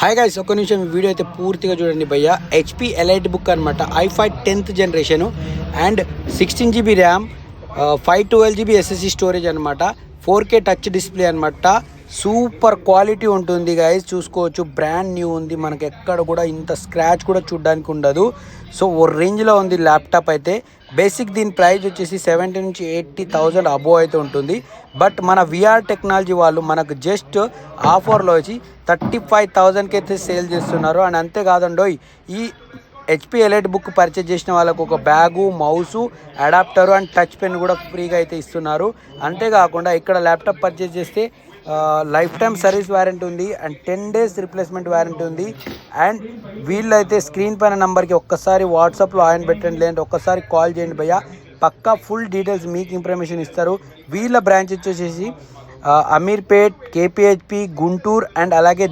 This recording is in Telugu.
హాయ్ గైస్, ఒక్క నిమిషం ఈ వీడియో అయితే పూర్తిగా చూడండి భయ్య. హెచ్పి ఎలైట్ బుక్ అనమాట. i5 10th generation and 16 GB RAM, 512 GB SSD storage అనమాట. 4K టచ్ డిస్ప్లే అనమాట. సూపర్ క్వాలిటీ ఉంటుంది గైస్, చూసుకోవచ్చు. బ్రాండ్ న్యూ ఉంది, మనకి ఎక్కడ కూడా ఇంత స్క్రాచ్ కూడా చూడడానికి ఉండదు. సో ఓ రేంజ్లో ఉంది ల్యాప్టాప్ అయితే. బేసిక్ దీని ప్రైస్ వచ్చేసి 70 నుంచి 80,000 అబోవ్ అయితే ఉంటుంది. బట్ మన విఆర్ టెక్నాలజీ వాళ్ళు మనకు జస్ట్ ఆఫర్లో వచ్చి 35,000కి అయితే సేల్ చేస్తున్నారు. అండ్ అంతేకాదండోయ్, ఈ హెచ్పి ఎలైట్ బుక్ పర్చేజ్ చేసిన వాళ్ళకు ఒక bag, mouse, adapter and touch pen కూడా ఫ్రీగా అయితే ఇస్తున్నారు. అంతేకాకుండా ఇక్కడ ల్యాప్టాప్ పర్చేజ్ చేస్తే లైఫ్ టైమ్ సర్వీస్ వారంటీ ఉంది అండ్ 10 days రిప్లేస్మెంట్ వారంటీ ఉంది. అండ్ వీళ్ళైతే స్క్రీన్ పైన నెంబర్కి ఒక్కసారి వాట్సాప్లో ఆయన పెట్టండి, లేదంటే ఒక్కసారి కాల్ చేయండి భయ్య. పక్కా ఫుల్ డీటెయిల్స్ మీకు ఇన్ఫర్మేషన్ ఇస్తారు. వీళ్ళ బ్రాంచ్ వచ్చేసి అమీర్పేట్, కేపీహెచ్పి, గుంటూరు అండ్ అలాగే